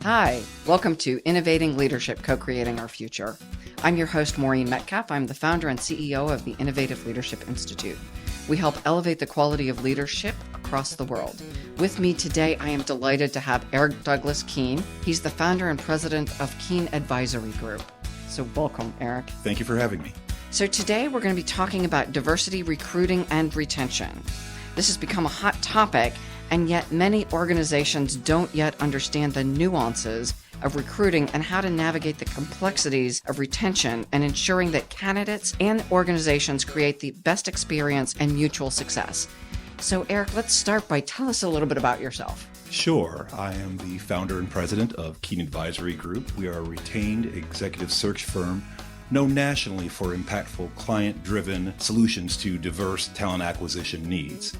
Hi, welcome to Innovating Leadership, Co-Creating Our Future. I'm your host, Maureen Metcalf. I'm the founder and CEO of the Innovative Leadership Institute. We help elevate the quality of leadership across the world. With me today, I am delighted to have Douglas Keene. He's the founder and president of Keene Advisory Group. So welcome, Eric. Thank you for having me. So today we're going to be talking about diversity, recruiting, and retention. This has become a hot topic, and yet many organizations don't yet understand the nuances of recruiting and how to navigate the complexities of retention and ensuring that candidates and organizations create the best experience and mutual success. So Eric, let's start by tell us a little bit about yourself. Sure. I am the founder and president of Keene Advisory Group. We are a retained executive search firm known nationally for impactful client-driven solutions to diverse talent acquisition needs.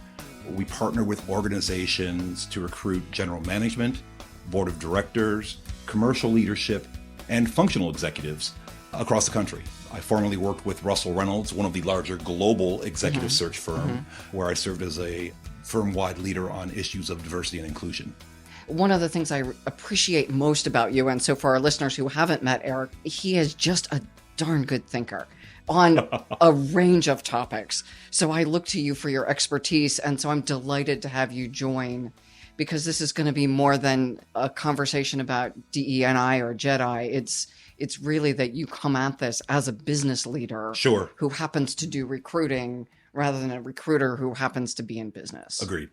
We partner with organizations to recruit general management, board of directors, commercial leadership, and functional executives across the country. I formerly worked with Russell Reynolds, one of the larger global executive search firm, where I served as a firm-wide leader on issues of diversity and inclusion. One of the things I appreciate most about you, and so for our listeners who haven't met Eric, he is just a darn good thinker on a range of topics. So I look to you for your expertise, and so I'm delighted to have you join, because this is going to be more than a conversation about DE&I or JEDI. It's really that you come at this as a business leader who happens to do recruiting rather than a recruiter who happens to be in business. Agreed.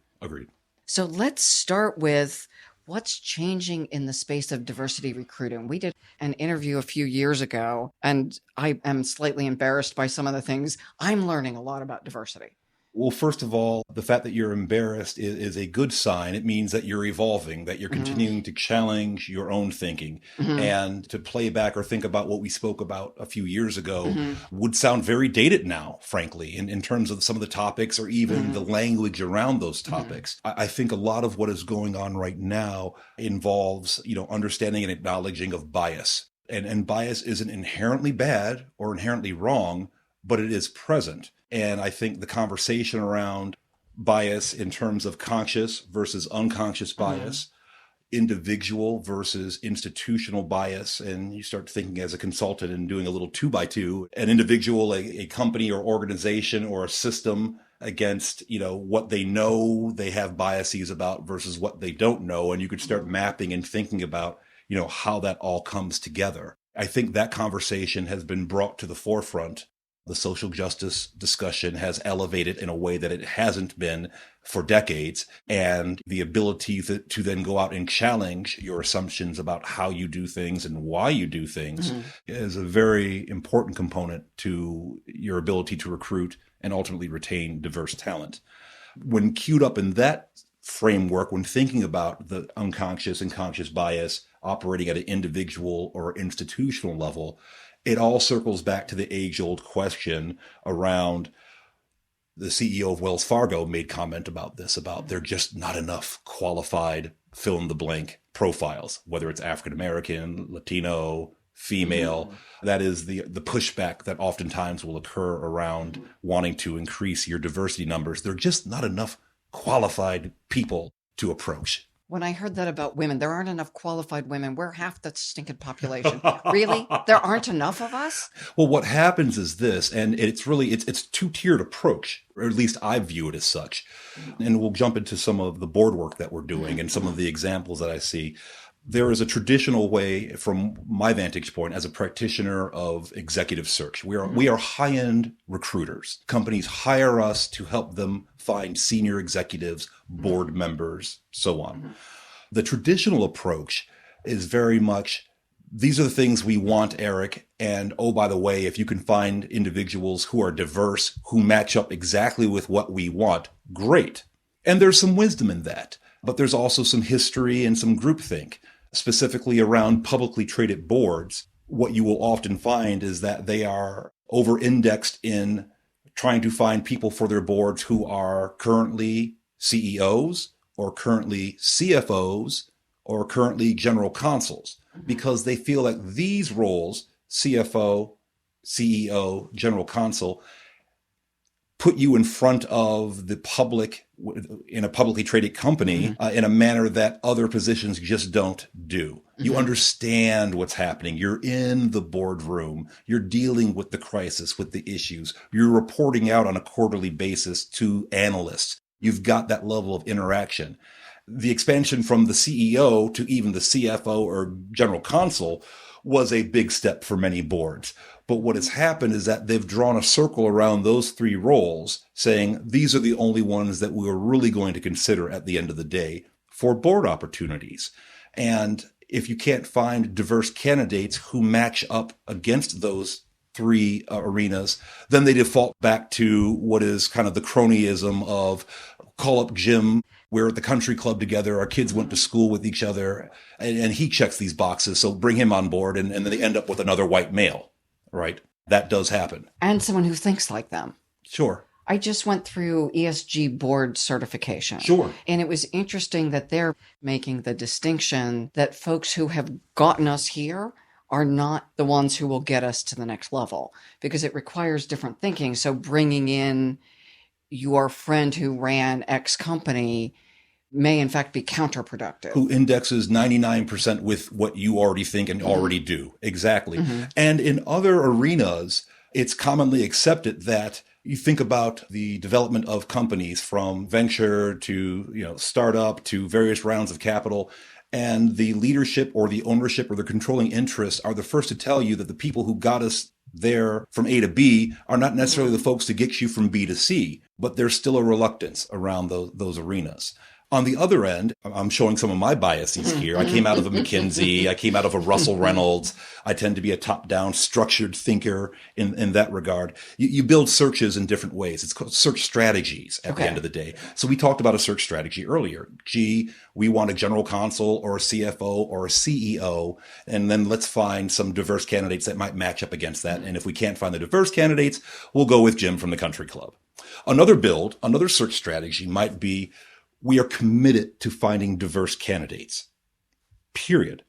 So let's start with what's changing in the space of diversity recruiting. We did an interview a few years ago, and I am slightly embarrassed by some of the things. I'm learning a lot about diversity. Well, first of all, the fact that you're embarrassed is a good sign. It means that you're evolving, that you're continuing to challenge your own thinking. And to play back or think about what we spoke about a few years ago would sound very dated now, frankly, in terms of some of the topics or even the language around those topics. I think a lot of what is going on right now involves, understanding and acknowledging of bias. And bias isn't inherently bad or inherently wrong, but it is present. And I think the conversation around bias in terms of conscious versus unconscious bias, individual versus institutional bias, and you start thinking as a consultant and doing a little 2x2, an individual, a company or organization or a system against, what they know they have biases about versus what they don't know. And you could start mapping and thinking about, how that all comes together. I think that conversation has been brought to the forefront. The social justice discussion has elevated in a way that it hasn't been for decades. And the ability to then go out and challenge your assumptions about how you do things and why you do things is a very important component to your ability to recruit and ultimately retain diverse talent. When queued up in that framework, when thinking about the unconscious and conscious bias operating at an individual or institutional level, it all circles back to the age-old question around the CEO of Wells Fargo made comment about this, about there just not enough qualified fill-in-the-blank profiles, whether it's African-American, Latino, female. That is the pushback that oftentimes will occur around wanting to increase your diversity numbers. There are just not enough qualified people to approach. When I heard that about women, there aren't enough qualified women. We're half the stinking population. Really? There aren't enough of us? Well, what happens is this, and it's two-tiered approach, or at least I view it as such. And we'll jump into some of the board work that we're doing and some of the examples that I see. There is a traditional way, from my vantage point as a practitioner of executive search. We are high-end recruiters. Companies hire us to help them find senior executives, board members, so on. The traditional approach is very much, these are the things we want, Eric. And oh, by the way, if you can find individuals who are diverse, who match up exactly with what we want, great. And there's some wisdom in that. But there's also some history and some groupthink, specifically around publicly traded boards. What you will often find is that they are over-indexed in trying to find people for their boards who are currently CEOs or currently CFOs or currently general counsels, because they feel like these roles, CFO, CEO, general counsel, put you in front of the public in a publicly traded company in a manner that other positions just don't do. You understand what's happening. You're in the boardroom. You're dealing with the crisis, with the issues. You're reporting out on a quarterly basis to analysts. You've got that level of interaction. The expansion from the CEO to even the CFO or general counsel was a big step for many boards. But what has happened is that they've drawn a circle around those three roles, saying these are the only ones that we're really going to consider at the end of the day for board opportunities. And if you can't find diverse candidates who match up against those three arenas, then they default back to what is kind of the cronyism of call up Jim. We're at the country club together. Our kids went to school with each other, and he checks these boxes. So bring him on board, and then they end up with another white male, right? That does happen. And someone who thinks like them. Sure. I just went through ESG board certification. Sure. And it was interesting that they're making the distinction that folks who have gotten us here are not the ones who will get us to the next level, because it requires different thinking. So bringing in your friend who ran X company may in fact be counterproductive. Who indexes 99% with what you already think and already do. Exactly. And in other arenas, it's commonly accepted that you think about the development of companies from venture to, startup to various rounds of capital, and the leadership or the ownership or the controlling interests are the first to tell you that the people who got us there from A to B are not necessarily the folks to get you from B to C, but there's still a reluctance around those arenas. On the other end, I'm showing some of my biases here. I came out of a McKinsey. I came out of a Russell Reynolds. I tend to be a top-down structured thinker in that regard. You build searches in different ways. It's called search strategies at the end of the day. So we talked about a search strategy earlier. Gee, we want a general counsel or a CFO or a CEO, and then let's find some diverse candidates that might match up against that. And if we can't find the diverse candidates, we'll go with Jim from the country club. Another search strategy might be, we are committed to finding diverse candidates, period.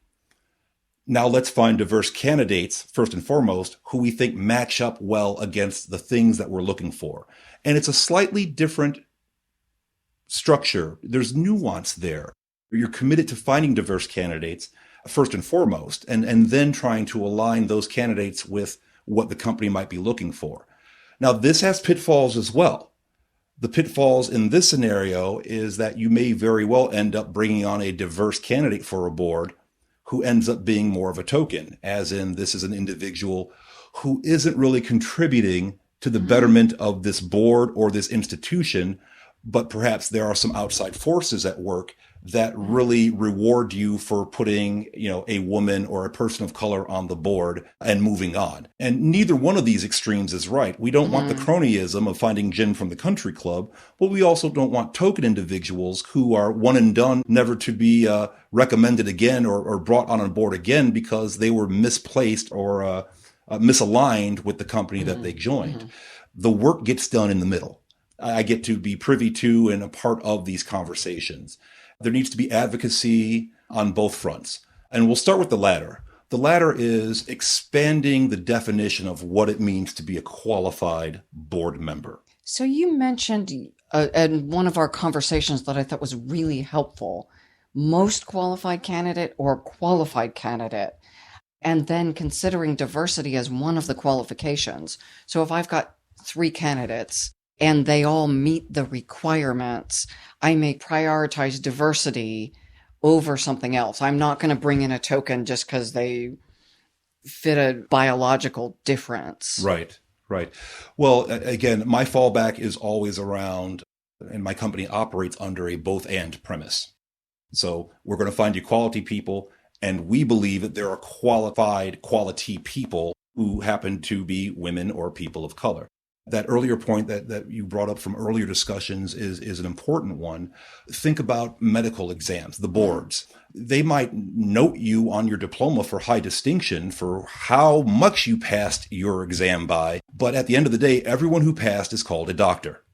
Now let's find diverse candidates, first and foremost, who we think match up well against the things that we're looking for. And it's a slightly different structure. There's nuance there. You're committed to finding diverse candidates, first and foremost, and then trying to align those candidates with what the company might be looking for. Now, this has pitfalls as well. The pitfalls in this scenario is that you may very well end up bringing on a diverse candidate for a board who ends up being more of a token, as in this is an individual who isn't really contributing to the betterment of this board or this institution, but perhaps there are some outside forces at work that really reward you for putting, a woman or a person of color on the board and moving on. And neither one of these extremes is right. We don't want the cronyism of finding Jim from the country club, but we also don't want token individuals who are one and done, never to be recommended again or brought on board again because they were misplaced or misaligned with the company that they joined. The work gets done in the middle. I get to be privy to and a part of these conversations. There needs to be advocacy on both fronts. And we'll start with the latter. The latter is expanding the definition of what it means to be a qualified board member. So you mentioned in one of our conversations that I thought was really helpful, most qualified candidate or qualified candidate, and then considering diversity as one of the qualifications. So if I've got 3 candidates, and they all meet the requirements, I may prioritize diversity over something else. I'm not going to bring in a token just because they fit a biological difference. Right. Well, again, my fallback is always around, and my company operates under a both-and premise. So we're going to find you quality people, and we believe that there are quality people who happen to be women or people of color. That earlier point that you brought up from earlier discussions is an important one. Think about medical exams, the boards. They might note you on your diploma for high distinction for how much you passed your exam by. But at the end of the day, everyone who passed is called a doctor.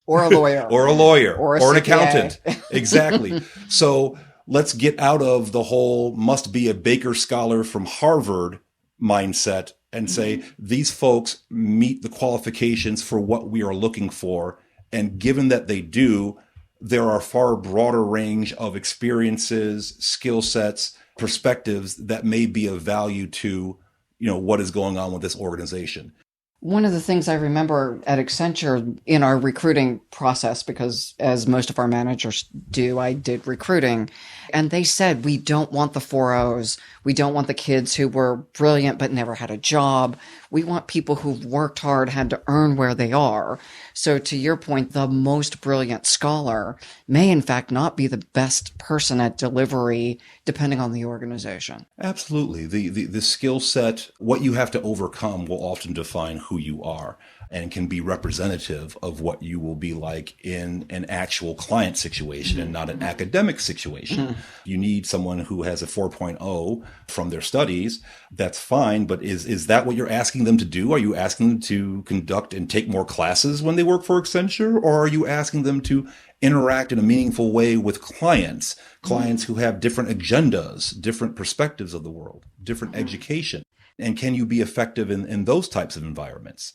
Or a lawyer. Or a lawyer. Or an accountant. Exactly. So let's get out of the whole must be a Baker scholar from Harvard mindset and say, these folks meet the qualifications for what we are looking for. And given that they do, there are a far broader range of experiences, skill sets, perspectives that may be of value to, what is going on with this organization. One of the things I remember at Accenture in our recruiting process, because as most of our managers do, I did recruiting, and they said, we don't want the 4.0s. We don't want the kids who were brilliant but never had a job. We want people who've worked hard, had to earn where they are. So to your point, the most brilliant scholar may in fact not be the best person at delivery, depending on the organization. Absolutely. The skill set, what you have to overcome will often define who you are and can be representative of what you will be like in an actual client situation and not an academic situation. You need someone who has a 4.0 from their studies. That's fine, but is that what you're asking them to do? Are you asking them to conduct and take more classes when they work for Accenture? Or are you asking them to interact in a meaningful way with clients who have different agendas, different perspectives of the world, different education? And can you be effective in those types of environments?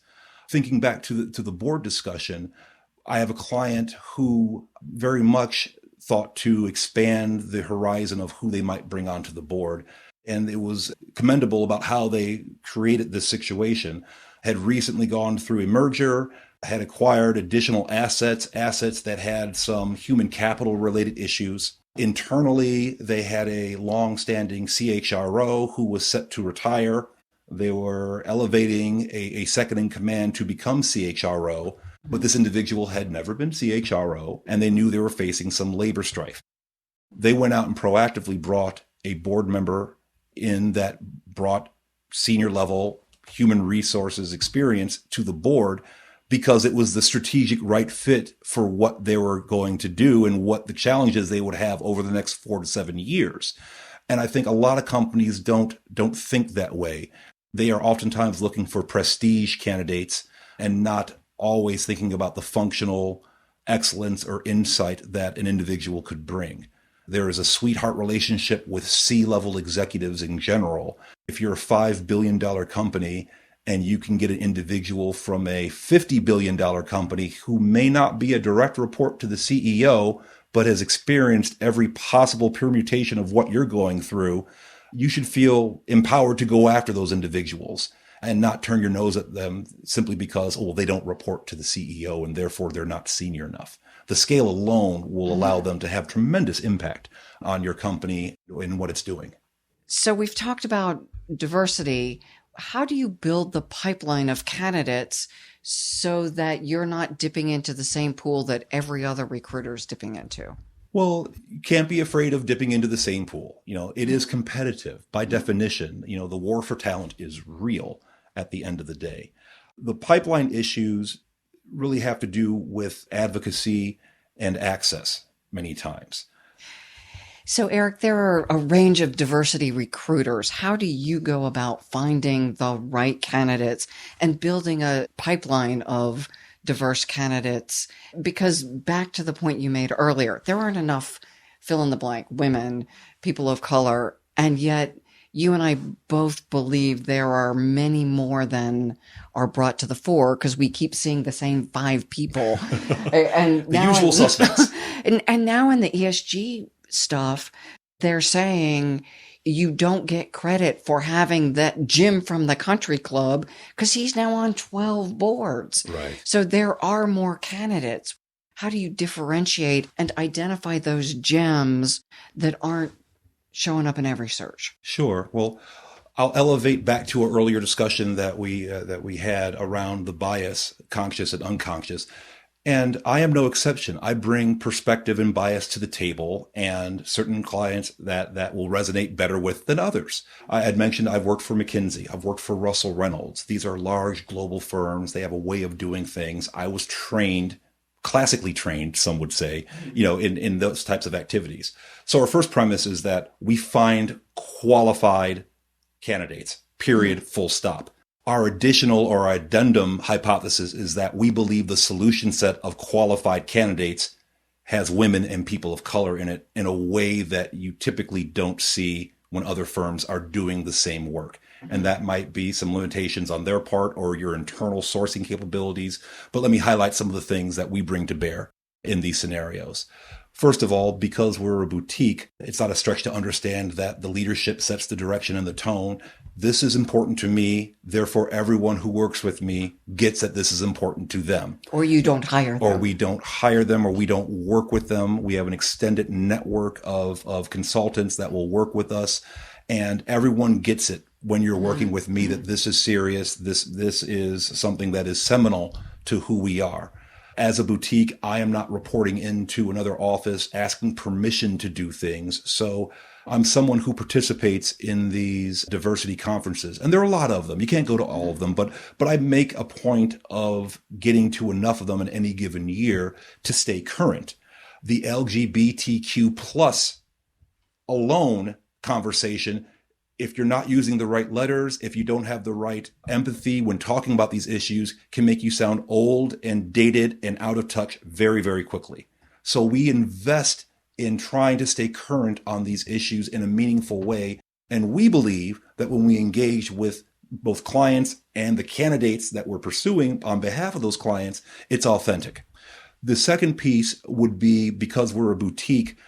Thinking back to the board discussion, I have a client who very much thought to expand the horizon of who they might bring onto the board. And it was commendable about how they created this situation. Had recently gone through a merger, had acquired additional assets that had some human capital related issues. Internally, they had a long-standing CHRO who was set to retire. They were elevating a second in command to become CHRO, but this individual had never been CHRO, and they knew they were facing some labor strife. They went out and proactively brought a board member in that brought senior level human resources experience to the board because it was the strategic right fit for what they were going to do and what the challenges they would have over the next 4 to 7 years. And I think a lot of companies don't think that way. They are oftentimes looking for prestige candidates and not always thinking about the functional excellence or insight that an individual could bring. There is a sweetheart relationship with C-level executives in general. If you're a $5 billion company and you can get an individual from a $50 billion company who may not be a direct report to the CEO, but has experienced every possible permutation of what you're going through, you should feel empowered to go after those individuals and not turn your nose at them simply because, they don't report to the CEO and therefore they're not senior enough. The scale alone will allow them to have tremendous impact on your company and what it's doing. So we've talked about diversity. How do you build the pipeline of candidates so that you're not dipping into the same pool that every other recruiter is dipping into? Well, you can't be afraid of dipping into the same pool. It is competitive by definition. The war for talent is real at the end of the day. The pipeline issues really have to do with advocacy and access many times. So, Eric, there are a range of diversity recruiters. How do you go about finding the right candidates and building a pipeline of diverse candidates? Because back to the point you made earlier, there aren't enough fill in the blank women, people of color, and yet you and I both believe there are many more than are brought to the fore because we keep seeing the same 5 people. And the usual suspects. And now in the ESG stuff, they're saying you don't get credit for having that Jim from the country club because he's now on 12 boards. Right. So there are more candidates. How do you differentiate and identify those gems that aren't showing up in every search? Sure. Well, I'll elevate back to an earlier discussion that we had around the bias, conscious and unconscious. And I am no exception. I bring perspective and bias to the table, and certain clients that will resonate better with than others. I had mentioned I've worked for McKinsey. I've worked for Russell Reynolds. These are large global firms. They have a way of doing things. I was trained, classically trained, some would say, in those types of activities. So our first premise is that we find qualified candidates, period, full stop. Our additional or addendum hypothesis is that we believe the solution set of qualified candidates has women and people of color in it in a way that you typically don't see when other firms are doing the same work. And that might be some limitations on their part or your internal sourcing capabilities. But let me highlight some of the things that we bring to bear in these scenarios. First of all, because we're a boutique, it's not a stretch to understand that the leadership sets the direction and the tone. This is important to me. Therefore, everyone who works with me gets that this is important to them. Or you don't hire them. Or we don't hire them, or we don't work with them. We have an extended network of consultants that will work with us. And everyone gets it when you're working with me that this is serious. This is something that is seminal to who we are. As a boutique, I am not reporting into another office asking permission to do things. So I'm someone who participates in these diversity conferences. And there are a lot of them. You can't go to all of them, but I make a point of getting to enough of them in any given year to stay current. The LGBTQ plus alone conversation, if you're not using the right letters, if you don't have the right empathy when talking about these issues, can make you sound old and dated and out of touch very, very quickly. So we invest in trying to stay current on these issues in a meaningful way. And we believe that when we engage with both clients and the candidates that we're pursuing on behalf of those clients, it's authentic. The second piece would be, because we're a boutique,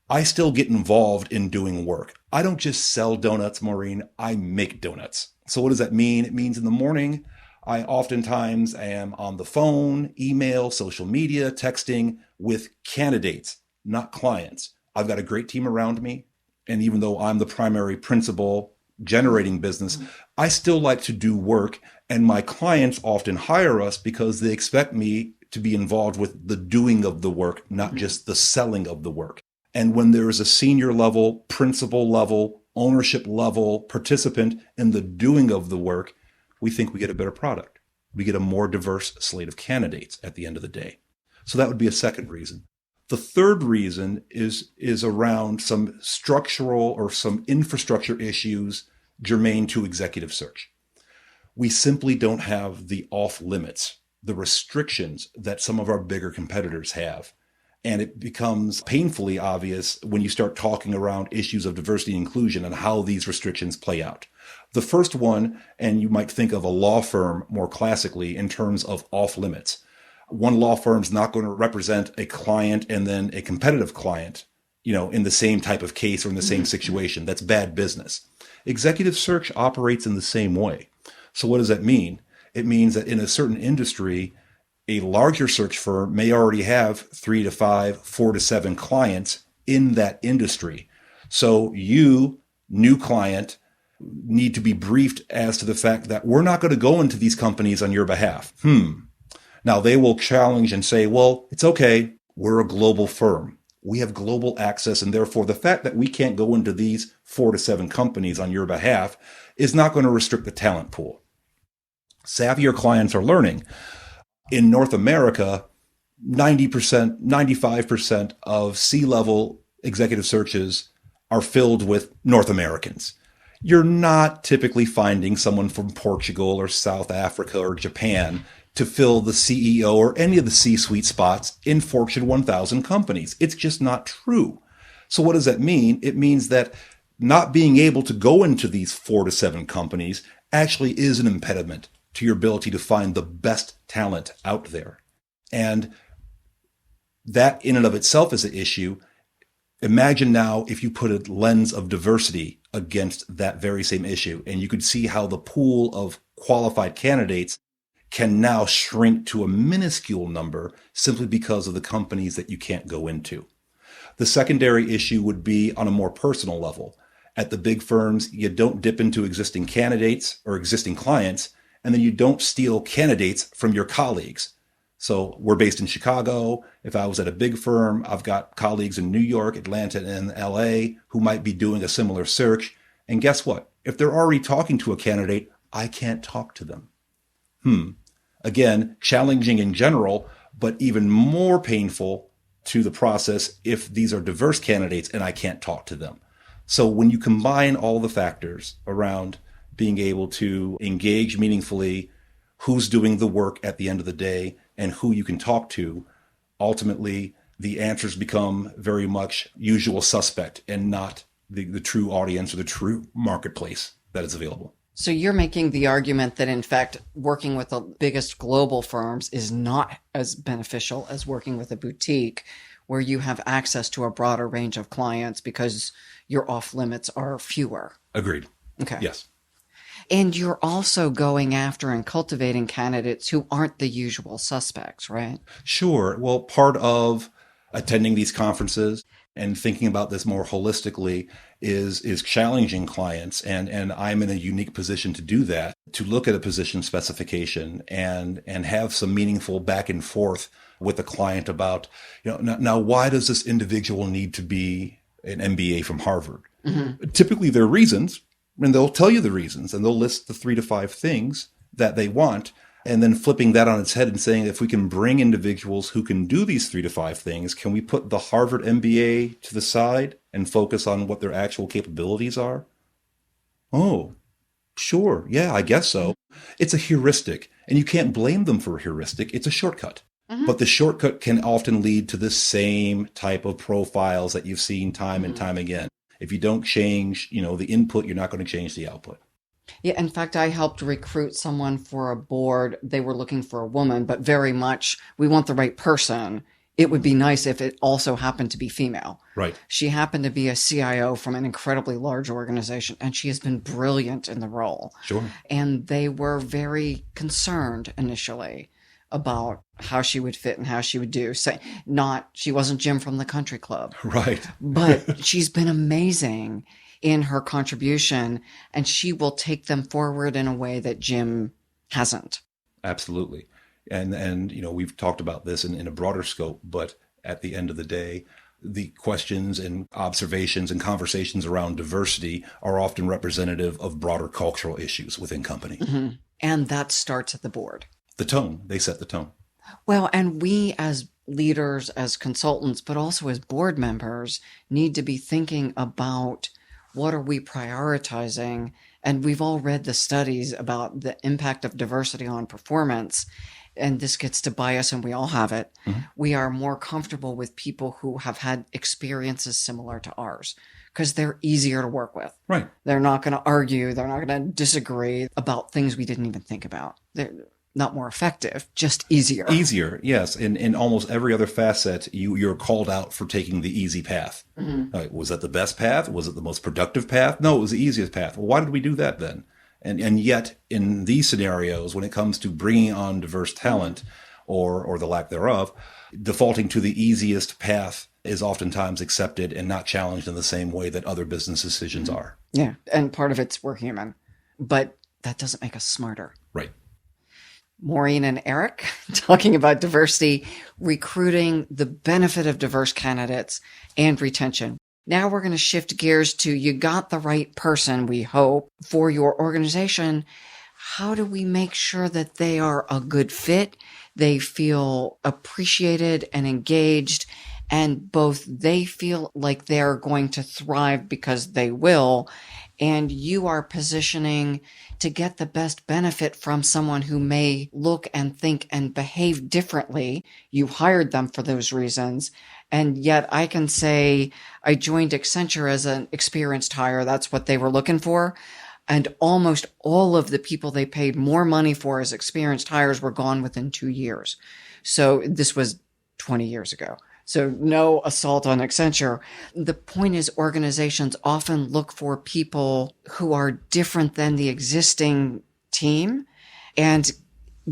I still get involved in doing work. I don't just sell donuts, Maureen. I make donuts. So what does that mean? It means in the morning, I oftentimes am on the phone, email, social media, texting with candidates, not clients. I've got a great team around me. And even though I'm the primary principal generating business, I still like to do work. And my clients often hire us because they expect me to be involved with the doing of the work, not just the selling of the work. And when there is a senior level, principal level, ownership level participant in the doing of the work, we think we get a better product. We get a more diverse slate of candidates at the end of the day. So that would be a second reason. The third reason is around some structural or some infrastructure issues germane to executive search. We simply don't have the off limits, the restrictions that some of our bigger competitors have. And it becomes painfully obvious when you start talking around issues of diversity and inclusion and how these restrictions play out. The first one, and you might think of a law firm more classically in terms of off limits. One law firm's not going to represent a client and then a competitive client, in the same type of case or in the same situation. That's bad business. Executive search operates in the same way. So what does that mean? It means that in a certain industry, a larger search firm may already have 3 to 5, 4 to 7 clients in that industry. So you, new client, need to be briefed as to the fact that we're not going to go into these companies on your behalf. Now they will challenge and say, well, it's okay. We're a global firm. We have global access. And therefore the fact that we can't go into these 4 to 7 companies on your behalf is not going to restrict the talent pool. Savvier clients are learning. In North America, 90%, 95% of C-level executive searches are filled with North Americans. You're not typically finding someone from Portugal or South Africa or Japan to fill the CEO or any of the C-suite spots in Fortune 1000 companies. It's just not true. So what does that mean? It means that not being able to go into these 4 to 7 companies actually is an impediment to your ability to find the best talent out there. And that in and of itself is an issue. Imagine now if you put a lens of diversity against that very same issue, and you could see how the pool of qualified candidates can now shrink to a minuscule number simply because of the companies that you can't go into. The secondary issue would be on a more personal level. At the big firms, you don't dip into existing candidates or existing clients, and then you don't steal candidates from your colleagues. So we're based in Chicago. If I was at a big firm, I've got colleagues in New York, Atlanta, and LA who might be doing a similar search. And guess what? If they're already talking to a candidate, I can't talk to them. Again, challenging in general, but even more painful to the process if these are diverse candidates and I can't talk to them. So when you combine all the factors around being able to engage meaningfully, who's doing the work at the end of the day, and who you can talk to, ultimately the answers become very much usual suspect and not the true audience or the true marketplace that is available. So you're making the argument that, in fact, working with the biggest global firms is not as beneficial as working with a boutique where you have access to a broader range of clients because your off limits are fewer. Agreed. Okay. Yes. And you're also going after and cultivating candidates who aren't the usual suspects, right? Sure. Well, part of attending these conferences and thinking about this more holistically is challenging clients. And I'm in a unique position to do that, to look at a position specification and have some meaningful back and forth with the client about, now why does this individual need to be an MBA from Harvard? Mm-hmm. Typically there are reasons, and they'll tell you the reasons, and they'll list the 3 to 5 things that they want. And then flipping that on its head and saying, if we can bring individuals who can do these 3 to 5 things, can we put the Harvard MBA to the side and focus on what their actual capabilities are? Oh, sure. Yeah, I guess so. It's a heuristic, and you can't blame them for a heuristic. It's a shortcut. Mm-hmm. But the shortcut can often lead to the same type of profiles that you've seen time and time again. If you don't change, the input, you're not going to change the output. Yeah, in fact, I helped recruit someone for a board. They were looking for a woman, but very much, we want the right person. It would be nice if it also happened to be female. Right. She happened to be a CIO from an incredibly large organization, and she has been brilliant in the role. Sure. And they were very concerned initially about how she would fit and how she would do. She wasn't Jim from the country club. Right. But she's been amazing in her contribution, and she will take them forward in a way that Jim hasn't. Absolutely. And we've talked about this in a broader scope, but at the end of the day, the questions and observations and conversations around diversity are often representative of broader cultural issues within company. Mm-hmm. And that starts at the board. The tone, they set the tone. Well, and we as leaders, as consultants, but also as board members, need to be thinking about what are we prioritizing? And we've all read the studies about the impact of diversity on performance. And this gets to bias, and we all have it. Mm-hmm. We are more comfortable with people who have had experiences similar to ours because they're easier to work with. Right. They're not going to argue. They're not going to disagree about things we didn't even think about. They're not more effective, just easier. Easier, yes. In almost every other facet, you're called out for taking the easy path. Mm-hmm. Was that the best path? Was it the most productive path? No, it was the easiest path. Well, why did we do that then? And yet, in these scenarios, when it comes to bringing on diverse talent or the lack thereof, defaulting to the easiest path is oftentimes accepted and not challenged in the same way that other business decisions are. Yeah, and part of it's we're human, but that doesn't make us smarter. Right. Maureen and Eric talking about diversity, recruiting, the benefit of diverse candidates, and retention. Now we're going to shift gears to you got the right person, we hope, for your organization. How do we make sure that they are a good fit, they feel appreciated and engaged, and both they feel like they're going to thrive because they will, and you are positioning to get the best benefit from someone who may look and think and behave differently. You hired them for those reasons. And yet I can say I joined Accenture as an experienced hire. That's what they were looking for. And almost all of the people they paid more money for as experienced hires were gone within 2 years. So this was 20 years ago. So no assault on Accenture. The point is organizations often look for people who are different than the existing team, and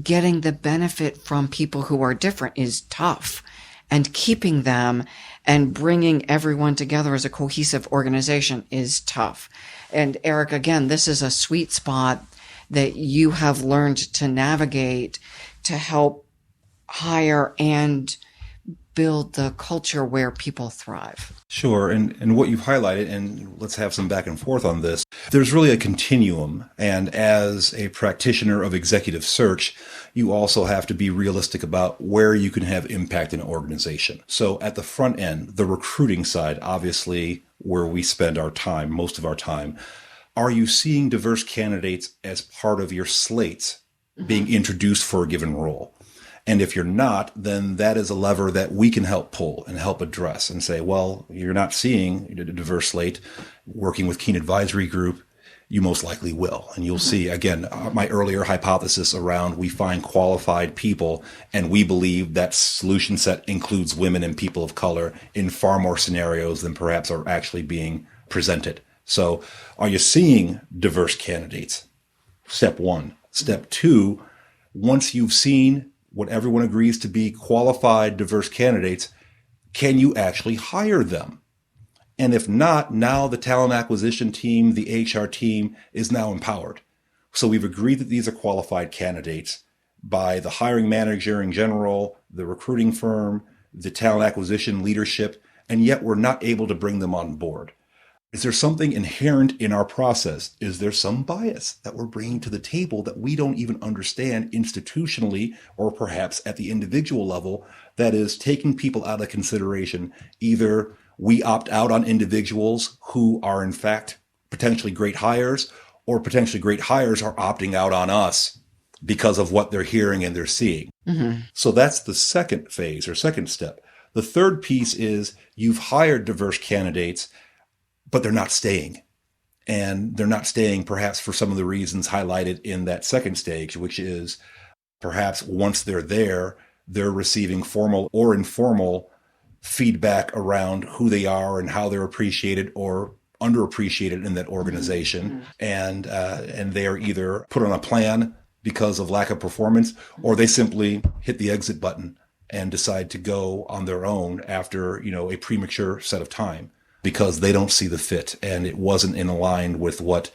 getting the benefit from people who are different is tough. And keeping them and bringing everyone together as a cohesive organization is tough. And Eric, again, this is a sweet spot that you have learned to navigate to help hire and build the culture where people thrive. Sure. And what you've highlighted, and let's have some back and forth on this, there's really a continuum. And as a practitioner of executive search, you also have to be realistic about where you can have impact in an organization. So at the front end, the recruiting side, obviously where we spend our time, most of our time, are you seeing diverse candidates as part of your slates being introduced for a given role? And if you're not, then that is a lever that we can help pull and help address and say, well, you're not seeing a diverse slate. Working with Keene Advisory Group, you most likely will. And you'll see, again, my earlier hypothesis around we find qualified people, and we believe that solution set includes women and people of color in far more scenarios than perhaps are actually being presented. So are you seeing diverse candidates? Step one. Step two, once you've seen what everyone agrees to be qualified, diverse candidates, can you actually hire them? And if not, now the talent acquisition team, the HR team is now empowered. So we've agreed that these are qualified candidates by the hiring manager in general, the recruiting firm, the talent acquisition leadership, and yet we're not able to bring them on board. Is there something inherent in our process? Is there some bias that we're bringing to the table that we don't even understand institutionally or perhaps at the individual level that is taking people out of consideration? Either we opt out on individuals who are in fact potentially great hires, or potentially great hires are opting out on us because of what they're hearing and they're seeing. Mm-hmm. So that's the second phase or second step. The third piece is you've hired diverse candidates, but they're not staying. And they're not staying perhaps for some of the reasons highlighted in that second stage, which is perhaps once they're there, they're receiving formal or informal feedback around who they are and how they're appreciated or underappreciated in that organization. Mm-hmm. And they are either put on a plan because of lack of performance, or they simply hit the exit button and decide to go on their own after, a premature set of time, because they don't see the fit and it wasn't in line with what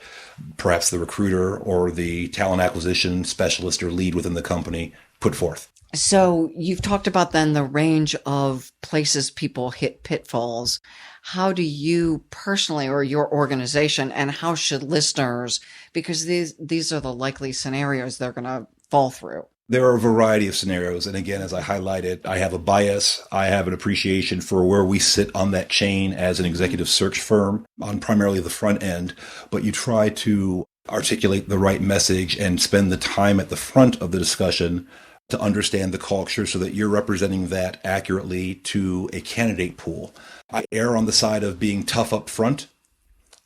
perhaps the recruiter or the talent acquisition specialist or lead within the company put forth. So you've talked about then the range of places people hit pitfalls. How do you personally or your organization, and how should listeners, because these are the likely scenarios they're going to fall through? There are a variety of scenarios. And again, as I highlighted, I have a bias. I have an appreciation for where we sit on that chain as an executive search firm on primarily the front end. But you try to articulate the right message and spend the time at the front of the discussion to understand the culture so that you're representing that accurately to a candidate pool. I err on the side of being tough up front.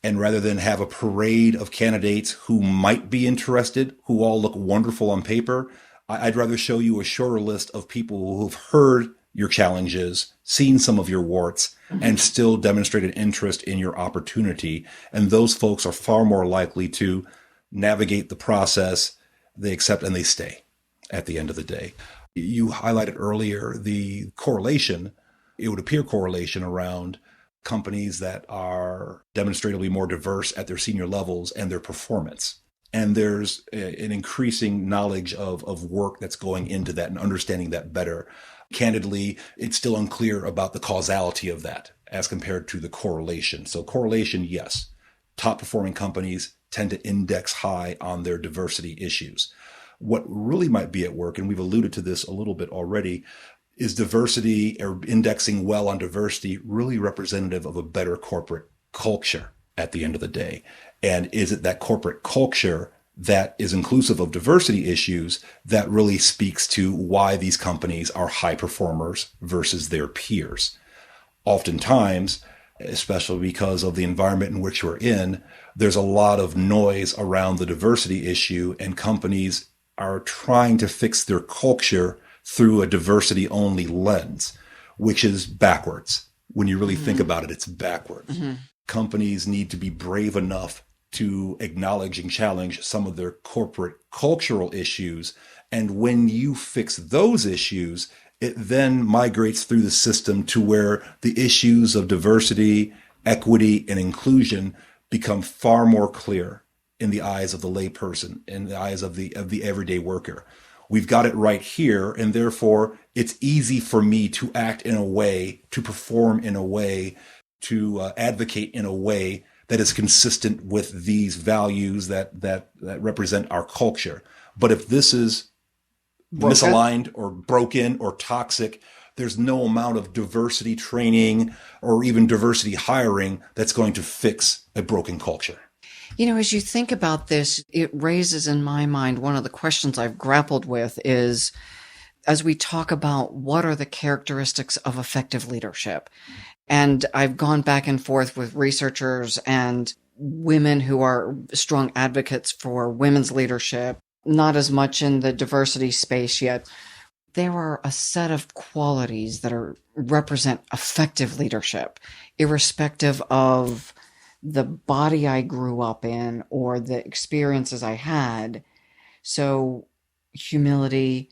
And rather than have a parade of candidates who might be interested, who all look wonderful on paper, I'd rather show you a shorter list of people who've heard your challenges, seen some of your warts, and still demonstrated interest in your opportunity. And those folks are far more likely to navigate the process, they accept, and they stay at the end of the day. You highlighted earlier the correlation, it would appear correlation around companies that are demonstrably more diverse at their senior levels and their performance. And there's an increasing knowledge of work that's going into that and understanding that better. Candidly, it's still unclear about the causality of that as compared to the correlation. So correlation, yes. Top performing companies tend to index high on their diversity issues. What really might be at work, and we've alluded to this a little bit already, is diversity or indexing well on diversity really representative of a better corporate culture at the end of the day? And is it that corporate culture that is inclusive of diversity issues that really speaks to why these companies are high performers versus their peers? Oftentimes, especially because of the environment in which we're in, there's a lot of noise around the diversity issue, and companies are trying to fix their culture through a diversity-only lens, which is backwards. When you really think about it, it's backwards. Mm-hmm. Companies need to be brave enough to acknowledge and challenge some of their corporate cultural issues. And when you fix those issues, it then migrates through the system to where the issues of diversity, equity, and inclusion become far more clear in the eyes of the layperson, in the eyes of the everyday worker. We've got it right here, and therefore it's easy for me to act in a way, to perform in a way, to advocate in a way that is consistent with these values that represent our culture. But if this is misaligned or broken or toxic, there's no amount of diversity training or even diversity hiring that's going to fix a broken culture. As you think about this, it raises in my mind one of the questions I've grappled with is, as we talk about what are the characteristics of effective leadership, and I've gone back and forth with researchers, and women who are strong advocates for women's leadership, not as much in the diversity space yet. There are a set of qualities that represent effective leadership, irrespective of the body I grew up in or the experiences I had. So humility,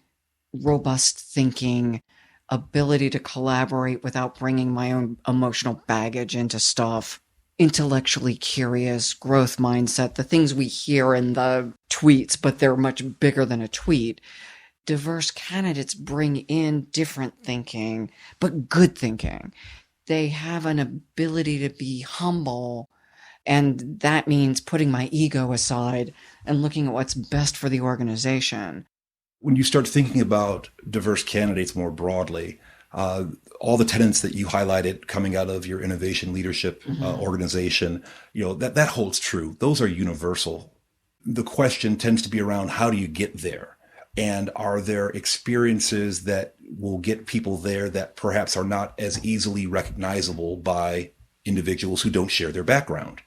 robust thinking, ability to collaborate without bringing my own emotional baggage into stuff, intellectually curious, growth mindset, the things we hear in the tweets, but they're much bigger than a tweet. Diverse candidates bring in different thinking, but good thinking. They have an ability to be humble, and that means putting my ego aside and looking at what's best for the organization. When you start thinking about diverse candidates more broadly, all the tenets that you highlighted coming out of your innovation leadership organization, that holds true. Those are universal. The question tends to be around, how do you get there? And are there experiences that will get people there that perhaps are not as easily recognizable by individuals who don't share their background?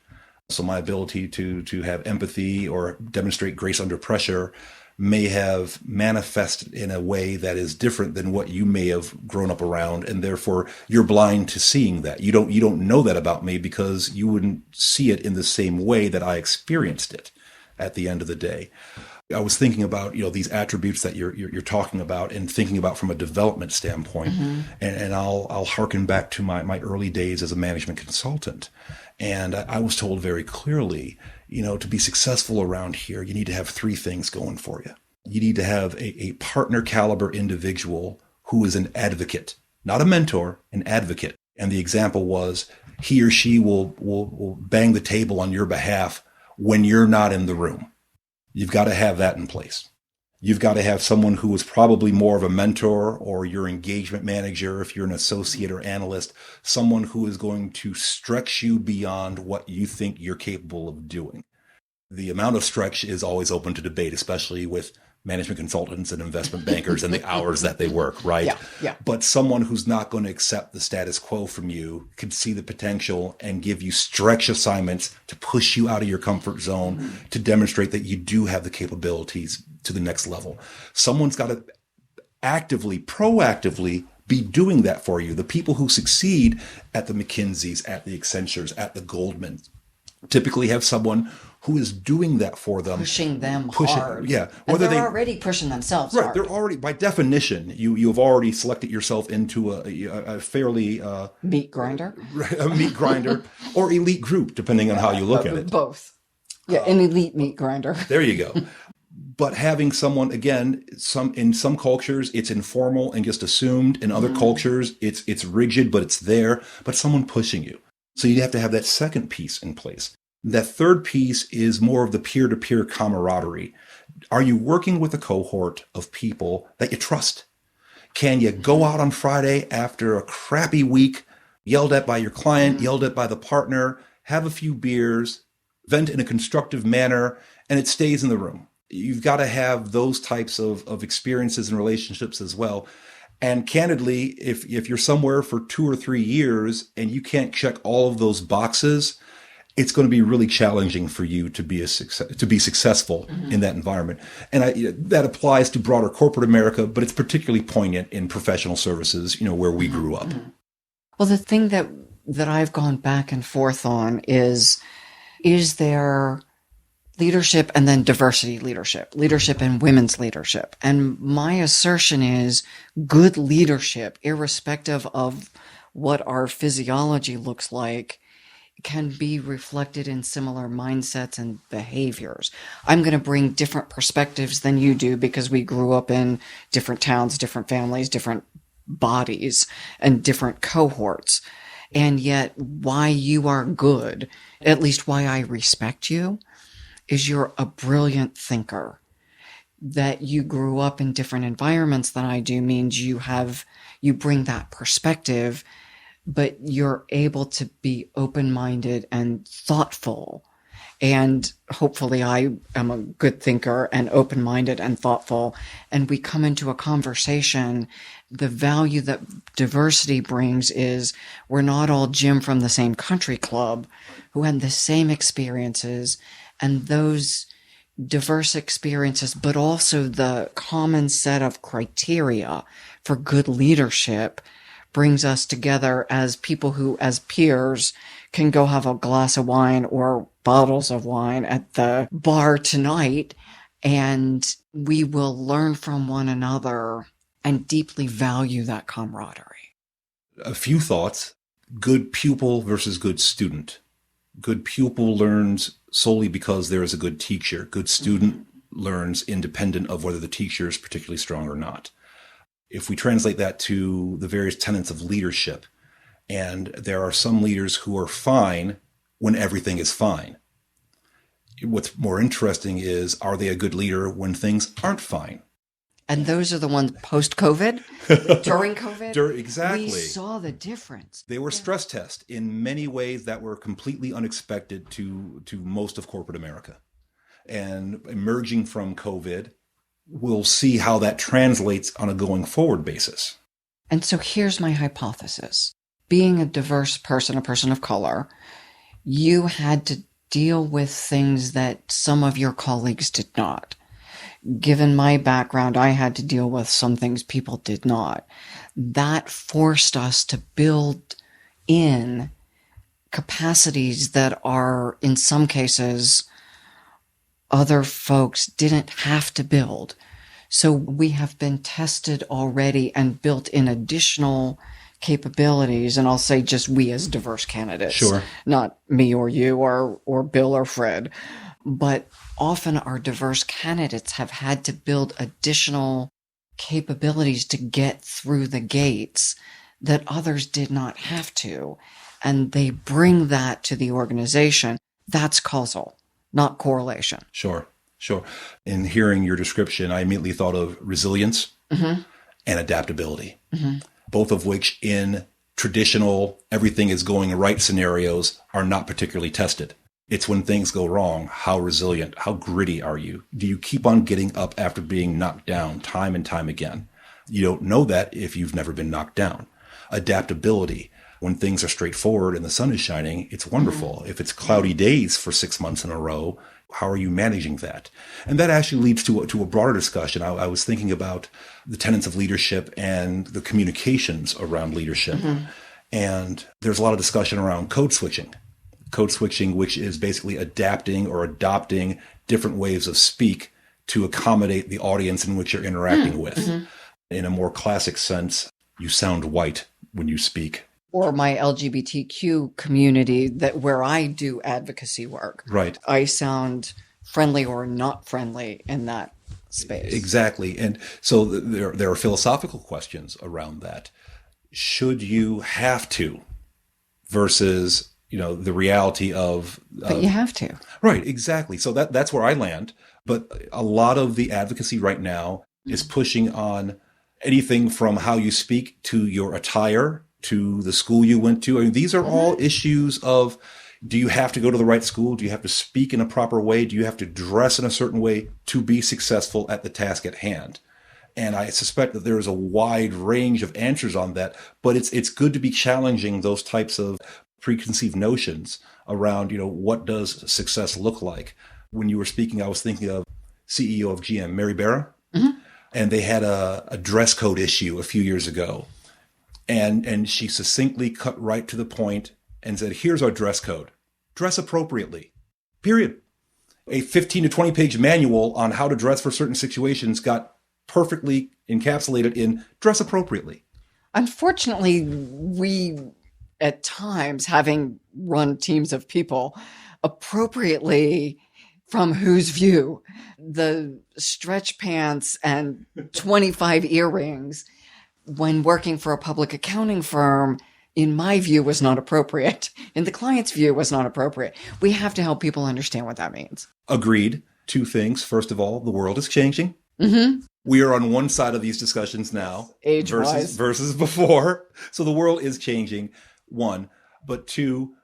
So my ability to have empathy or demonstrate grace under pressure may have manifested in a way that is different than what you may have grown up around, and therefore you're blind to seeing that. You don't know that about me because you wouldn't see it in the same way that I experienced it at the end of the day. I was thinking about these attributes that you're talking about, and thinking about from a development standpoint, and I'll harken back to my early days as a management consultant, and I was told very clearly, to be successful around here, you need to have three things going for you. You need to have a partner caliber individual who is an advocate, not a mentor, an advocate. And the example was, he or she will bang the table on your behalf when you're not in the room. You've got to have that in place. You've got to have someone who is probably more of a mentor or your engagement manager if you're an associate or analyst, someone who is going to stretch you beyond what you think you're capable of doing. The amount of stretch is always open to debate, especially with management consultants and investment bankers and the hours that they work, right? Yeah. But someone who's not going to accept the status quo from you can see the potential and give you stretch assignments to push you out of your comfort zone, to demonstrate that you do have the capabilities to the next level. Someone's got to proactively be doing that for you. The people who succeed at the McKinseys, at the Accentures, at the Goldmans, typically have someone who is doing that for them. Pushing them hard. Yeah. Whether they're already pushing themselves right, hard. They're already, by definition, you have already selected yourself into a fairly... meat grinder? A meat grinder or elite group, depending on how you look at it. Both. Yeah, an elite meat grinder. There you go. But having someone, again, in some cultures, it's informal and just assumed. In other cultures, it's rigid, but it's there. But someone pushing you. So you have to have that second piece in place. That third piece is more of the peer-to-peer camaraderie. Are you working with a cohort of people that you trust? Can you go out on Friday after a crappy week, yelled at by your client, yelled at by the partner, have a few beers, vent in a constructive manner, and it stays in the room? You've got to have those types of experiences and relationships as well. And candidly, if you're somewhere for 2 or 3 years and you can't check all of those boxes, it's going to be really challenging for you to be successful in that environment. And that applies to broader corporate America, but it's particularly poignant in professional services, where we grew up. Well, the thing that I've gone back and forth on is there leadership and then diversity leadership and women's leadership. And my assertion is good leadership, irrespective of what our physiology looks like, can be reflected in similar mindsets and behaviors. I'm going to bring different perspectives than you do because we grew up in different towns, different families, different bodies, and different cohorts. And yet why you are good, at least why I respect you, is you're a brilliant thinker. That you grew up in different environments than I do means you bring that perspective, but you're able to be open-minded and thoughtful And hopefully I am a good thinker and open-minded and thoughtful. And we come into a conversation. The value that diversity brings is we're not all Jim from the same country club who had the same experiences, and those diverse experiences, but also the common set of criteria for good leadership brings us together as people who, as peers, can go have a glass of wine or bottles of wine at the bar tonight, and we will learn from one another and deeply value that camaraderie. A few thoughts. Good pupil versus good student. Good pupil learns solely because there is a good teacher. Good student learns independent of whether the teacher is particularly strong or not. If we translate that to the various tenets of leadership, and there are some leaders who are fine when everything is fine. What's more interesting is, are they a good leader when things aren't fine? And those are the ones post-COVID, during COVID. Exactly. We saw the difference. They were stress tests in many ways that were completely unexpected to most of corporate America. And emerging from COVID, we'll see how that translates on a going forward basis. And so here's my hypothesis. Being a diverse person, a person of color, you had to deal with things that some of your colleagues did not. Given my background, I had to deal with some things people did not. That forced us to build in capacities that are, in some cases, other folks didn't have to build. So we have been tested already and built in additional capabilities. And I'll say just we as diverse candidates, sure, not me or you or Bill or Fred. But often our diverse candidates have had to build additional capabilities to get through the gates that others did not have to. And they bring that to the organization. That's causal, not correlation. Sure. In hearing your description, I immediately thought of resilience and adaptability, both of which in traditional everything is going right scenarios are not particularly tested. It's when things go wrong. How resilient, how gritty are you? Do you keep on getting up after being knocked down time and time again? You don't know that if you've never been knocked down. Adaptability. When things are straightforward and the sun is shining, it's wonderful. If it's cloudy days for 6 months in a row, how are you managing that? And that actually leads to a broader discussion. I was thinking about the tenets of leadership and the communications around leadership. And there's a lot of discussion around code switching. Code switching, which is basically adapting or adopting different ways of speak to accommodate the audience in which you're interacting with. In a more classic sense, you sound white when you speak. Or my LGBTQ community where I do advocacy work. Right. I sound friendly or not friendly in that space. Exactly. And so there are philosophical questions around that. Should you have to versus the reality of... But you have to. Right, exactly. So that's where I land. But a lot of the advocacy right now is pushing on anything from how you speak to your attire, to the school you went to. I mean, these are all issues of, do you have to go to the right school? Do you have to speak in a proper way? Do you have to dress in a certain way to be successful at the task at hand? And I suspect that there is a wide range of answers on that, but it's good to be challenging those types of preconceived notions around, what does success look like? When you were speaking, I was thinking of CEO of GM, Mary Barra, and they had a dress code issue a few years ago. And she succinctly cut right to the point and said, here's our dress code. Dress appropriately. Period. A 15 to 20 page manual on how to dress for certain situations got perfectly encapsulated in dress appropriately. Unfortunately, we, at times, having run teams of people, appropriately, from whose view, the stretch pants and 25 earrings when working for a public accounting firm, in my view, was not appropriate. In the client's view, was not appropriate. We have to help people understand what that means. Agreed. Two things. First of all, the world is changing. We are on one side of these discussions now, age-wise, versus before. So the world is changing, one. But two,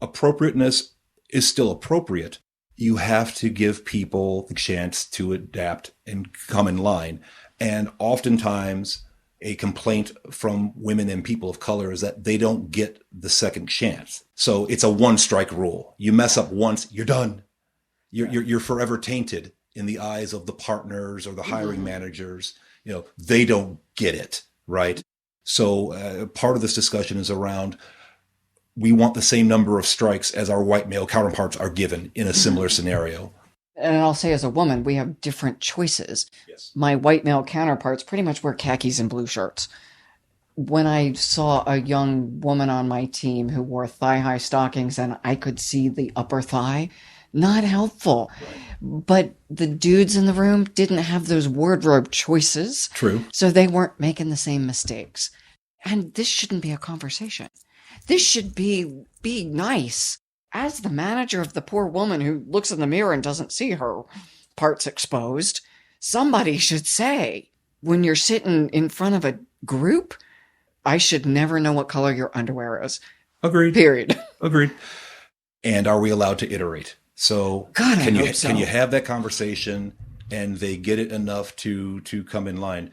appropriateness is still appropriate. You have to give people the chance to adapt and come in line. And oftentimes a complaint from women and people of color is that they don't get the second chance. So it's a one strike rule. You mess up once, you're done. You're forever tainted in the eyes of the partners or the hiring managers. They don't get it, right? So part of this discussion is around, we want the same number of strikes as our white male counterparts are given in a similar scenario. And I'll say, as a woman, we have different choices. Yes. My white male counterparts pretty much wear khakis and blue shirts. When I saw a young woman on my team who wore thigh-high stockings and I could see the upper thigh, not helpful. Right. But the dudes in the room didn't have those wardrobe choices. True. So they weren't making the same mistakes. And this shouldn't be a conversation. This should be nice. As the manager of the poor woman who looks in the mirror and doesn't see her parts exposed, somebody should say, when you're sitting in front of a group, I should never know what color your underwear is. Agreed. Period. Agreed. And are we allowed to iterate? So God, can so. Can you have that conversation and they get it enough to come in line?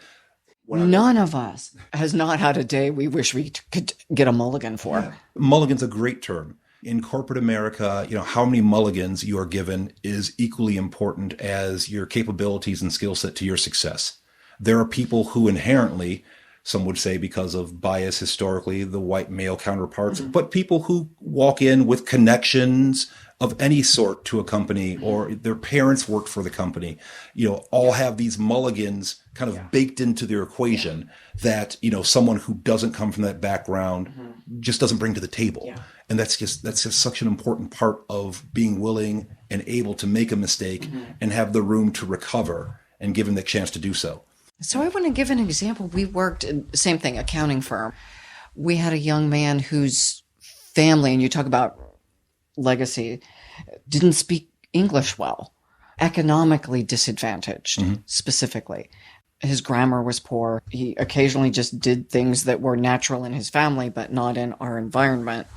None of us has not had a day we wish we could get a mulligan for. Yeah. Mulligan's a great term. In corporate America, how many mulligans you are given is equally important as your capabilities and skill set to your success. There are people who inherently, some would say because of bias historically, the white male counterparts, but people who walk in with connections of any sort to a company, or their parents worked for the company, all have these mulligans kind of baked into their equation that, someone who doesn't come from that background just doesn't bring to the table. Yeah. And that's just such an important part of being willing and able to make a mistake and have the room to recover and given the chance to do so. So I want to give an example. We worked in the same thing, accounting firm. We had a young man whose family, and you talk about legacy, didn't speak English well, economically disadvantaged, specifically. His grammar was poor. He occasionally just did things that were natural in his family, but not in our environment.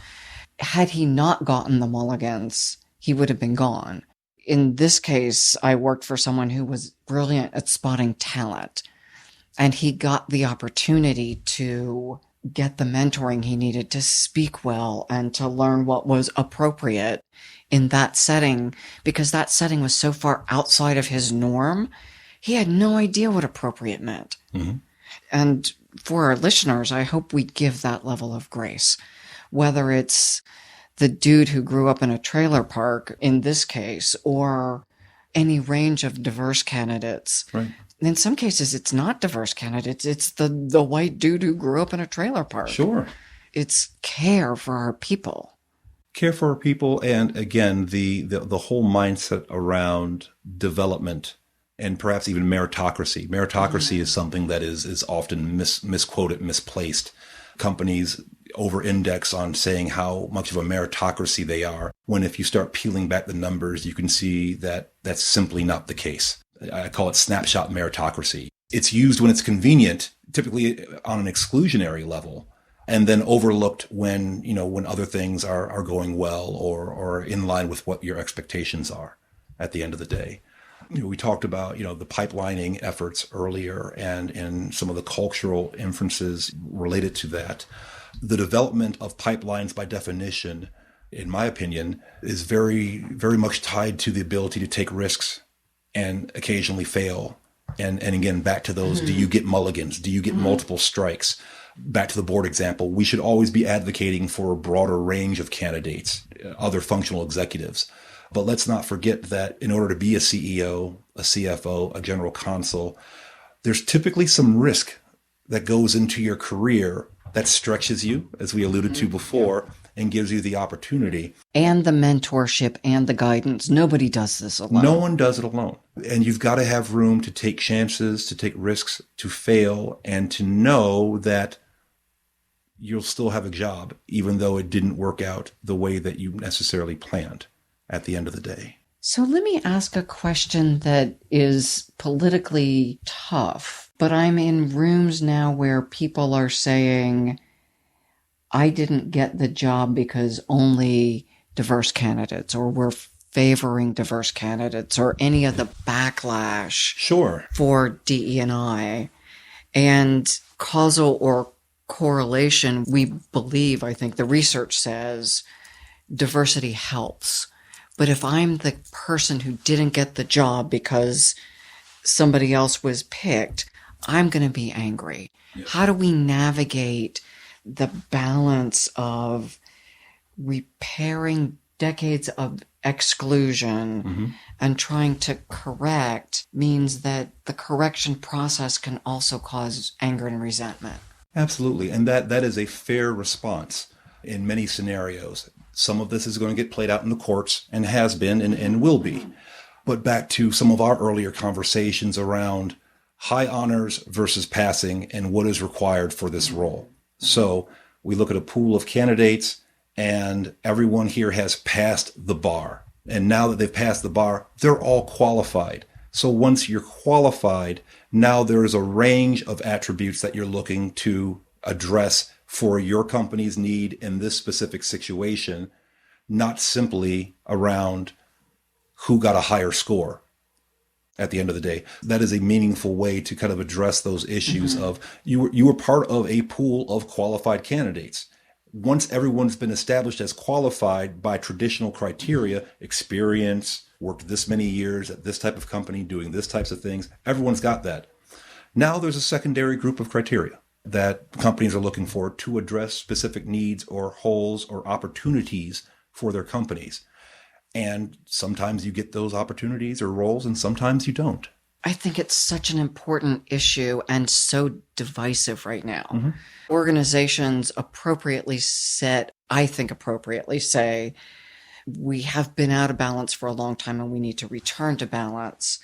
Had he not gotten the mulligans, he would have been gone. In this case, I worked for someone who was brilliant at spotting talent, and he got the opportunity to get the mentoring he needed to speak well and to learn what was appropriate in that setting, because that setting was so far outside of his norm. He had no idea what appropriate meant. And for our listeners, I hope we give that level of grace, whether it's the dude who grew up in a trailer park, in this case, or any range of diverse candidates. Right. In some cases, it's not diverse candidates. It's the white dude who grew up in a trailer park. Sure. It's care for our people. Care for our people. And again, the whole mindset around development and perhaps even meritocracy. Meritocracy is something that is often misquoted, misplaced. Companies over-index on saying how much of a meritocracy they are, when if you start peeling back the numbers, you can see that that's simply not the case. I call it snapshot meritocracy. It's used when it's convenient, typically on an exclusionary level, and then overlooked when other things are going well or in line with what your expectations are at the end of the day. We talked about, the pipelining efforts earlier and some of the cultural inferences related to that. The development of pipelines, by definition, in my opinion, is very, very much tied to the ability to take risks and occasionally fail. And again, back to those, do you get mulligans? Do you get multiple strikes? Back to the board example, we should always be advocating for a broader range of candidates, other functional executives. But let's not forget that in order to be a CEO, a CFO, a general counsel, there's typically some risk that goes into your career that stretches you, as we alluded to before, and gives you the opportunity. And the mentorship and the guidance. Nobody does this alone. No one does it alone. And you've got to have room to take chances, to take risks, to fail, and to know that you'll still have a job, even though it didn't work out the way that you necessarily planned at the end of the day. So let me ask a question that is politically tough, but I'm in rooms now where people are saying, I didn't get the job because only diverse candidates, or we're favoring diverse candidates, or any of the backlash Sure. for DE&I. And causal or correlation, we believe, I think the research says, diversity helps. But if I'm the person who didn't get the job because somebody else was picked, I'm going to be angry. Yes. How do we navigate the balance of repairing decades of exclusion and trying to correct means that the correction process can also cause anger and resentment? Absolutely. And that is a fair response in many scenarios. Some of this is going to get played out in the courts and has been and will be. But back to some of our earlier conversations around high honors versus passing and what is required for this role. So we look at a pool of candidates and everyone here has passed the bar. And now that they've passed the bar, they're all qualified. So once you're qualified, now there is a range of attributes that you're looking to address for your company's need in this specific situation, not simply around who got a higher score at the end of the day. That is a meaningful way to kind of address those issues of you were part of a pool of qualified candidates. Once everyone's been established as qualified by traditional criteria, experience, worked this many years at this type of company, doing this types of things, everyone's got that. Now there's a secondary group of criteria that companies are looking for to address specific needs or holes or opportunities for their companies. And sometimes you get those opportunities or roles and sometimes you don't. I think it's such an important issue and so divisive right now. Organizations appropriately say, we have been out of balance for a long time and we need to return to balance.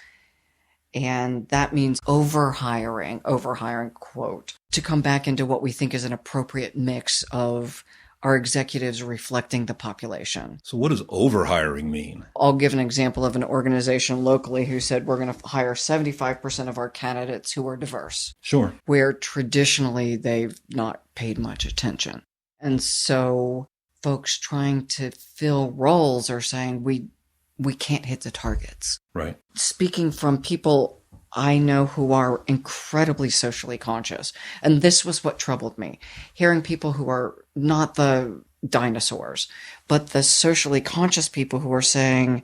And that means overhiring, quote, to come back into what we think is an appropriate mix of our executives reflecting the population. So what does overhiring mean? I'll give an example of an organization locally who said we're going to hire 75% of our candidates who are diverse. Sure. Where traditionally they've not paid much attention. And so folks trying to fill roles are saying we can't hit the targets. Right. Speaking from people I know who are incredibly socially conscious. And this was what troubled me. Hearing people who are not the dinosaurs, but the socially conscious people who are saying,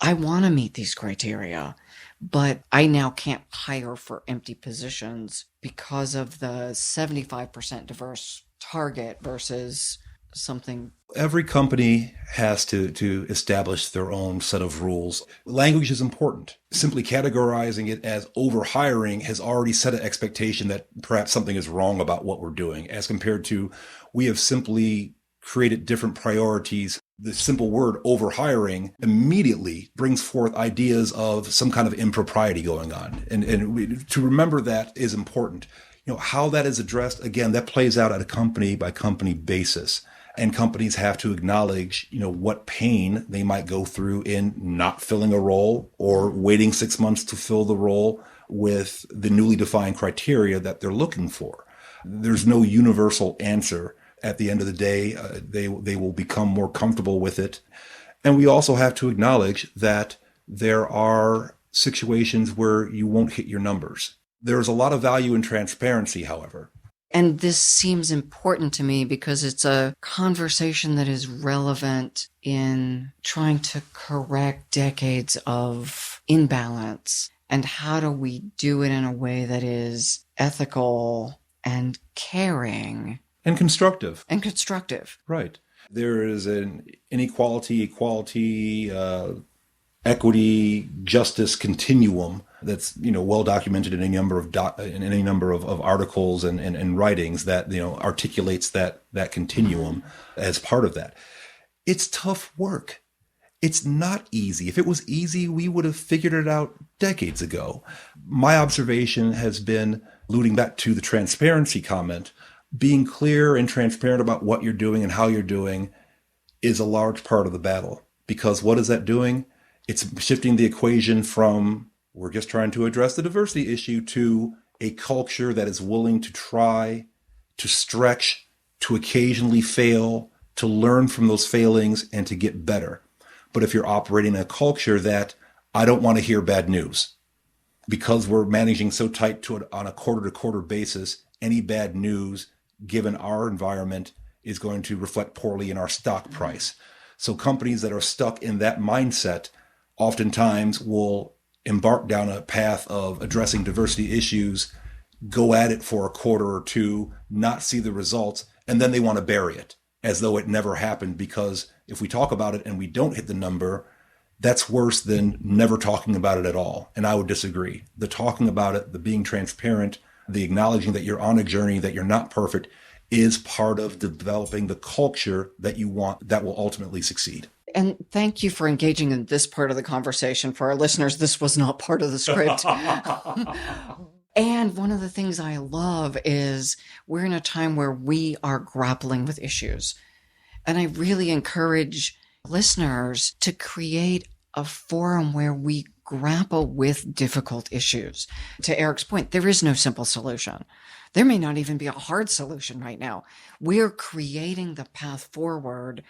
I want to meet these criteria, but I now can't hire for empty positions because of the 75% diverse target versus something. Every company has to establish their own set of rules. Language is important. Simply categorizing it as overhiring has already set an expectation that perhaps something is wrong about what we're doing, as compared to we have simply created different priorities. The simple word overhiring immediately brings forth ideas of some kind of impropriety going on. And to remember that is important. You know, how that is addressed, again, that plays out at a company by company basis. And companies have to acknowledge, what pain they might go through in not filling a role or waiting 6 months to fill the role with the newly defined criteria that they're looking for. There's no universal answer. At the end of the day, they will become more comfortable with it. And we also have to acknowledge that there are situations where you won't hit your numbers. There's a lot of value in transparency, however. And this seems important to me because it's a conversation that is relevant in trying to correct decades of imbalance. And how do we do it in a way that is ethical and caring? And constructive. Right. There is an inequality, equality, equity, justice continuum that's well documented in any number of articles and writings that articulates that continuum as part of that. It's tough work. It's not easy. If it was easy, we would have figured it out decades ago. My observation has been, alluding back to the transparency comment, being clear and transparent about what you're doing and how you're doing is a large part of the battle. Because what is that doing? It's shifting the equation from we're just trying to address the diversity issue to a culture that is willing to try, to stretch, to occasionally fail, to learn from those failings and to get better. But if you're operating in a culture that I don't want to hear bad news, because we're managing so tight on a quarter-to-quarter basis, any bad news, given our environment, is going to reflect poorly in our stock price. So companies that are stuck in that mindset oftentimes will embark down a path of addressing diversity issues, go at it for a quarter or two, not see the results, and then they want to bury it as though it never happened, because if we talk about it and we don't hit the number, that's worse than never talking about it at all. And I would disagree. The talking about it, the being transparent, the acknowledging that you're on a journey, that you're not perfect, is part of developing the culture that you want that will ultimately succeed. And thank you for engaging in this part of the conversation. For our listeners, this was not part of the script. And one of the things I love is we're in a time where we are grappling with issues. And I really encourage listeners to create a forum where we grapple with difficult issues. To Eric's point, there is no simple solution. There may not even be a hard solution right now. We're creating the path forward.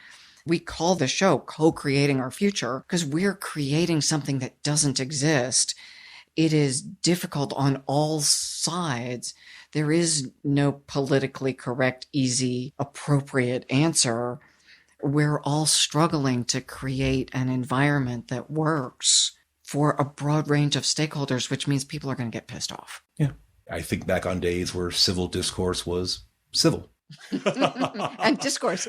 We call the show Co-Creating Our Future because we're creating something that doesn't exist. It is difficult on all sides. There is no politically correct, easy, appropriate answer. We're all struggling to create an environment that works for a broad range of stakeholders, which means people are going to get pissed off. Yeah. I think back on days where civil discourse was civil. And discourse.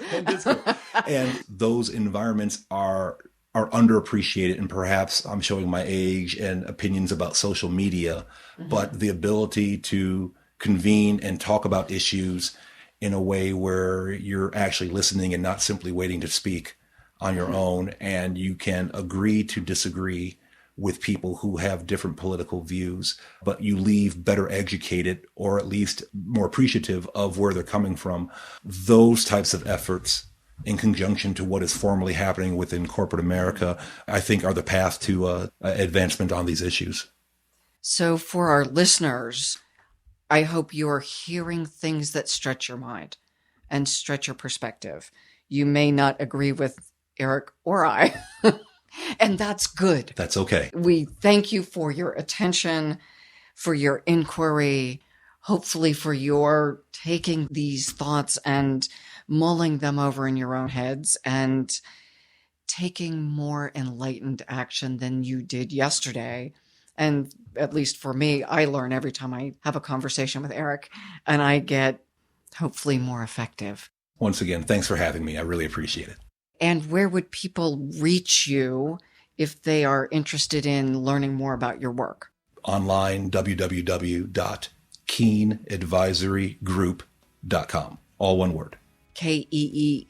And those environments are underappreciated. And perhaps I'm showing my age and opinions about social media, but the ability to convene and talk about issues in a way where you're actually listening and not simply waiting to speak on your own, and you can agree to disagree with people who have different political views, but you leave better educated or at least more appreciative of where they're coming from. Those types of efforts, in conjunction to what is formally happening within corporate America, I think are the path to advancement on these issues. So for our listeners, I hope you are hearing things that stretch your mind and stretch your perspective. You may not agree with Eric or I, and that's good. That's okay. We thank you for your attention, for your inquiry, hopefully for your taking these thoughts and mulling them over in your own heads and taking more enlightened action than you did yesterday. And at least for me, I learn every time I have a conversation with Eric, and I get hopefully more effective. Once again, thanks for having me. I really appreciate it. And where would people reach you if they are interested in learning more about your work? Online, www.keeneadvisorygroup.com. All one word. Keene.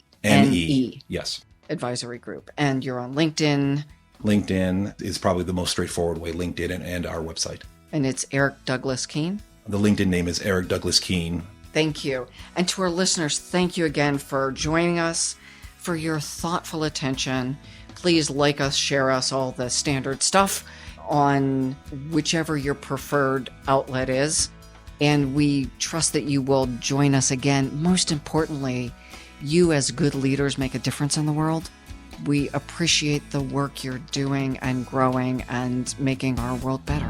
Yes. Advisory Group. And you're on LinkedIn. LinkedIn is probably the most straightforward way, LinkedIn and our website. And it's Eric Douglas Keene. The LinkedIn name is Eric Douglas Keene. Thank you. And to our listeners, thank you again for joining us, for your thoughtful attention. Please like us, share us, all the standard stuff on whichever your preferred outlet is. And we trust that you will join us again. Most importantly, you as good leaders make a difference in the world. We appreciate the work you're doing and growing and making our world better.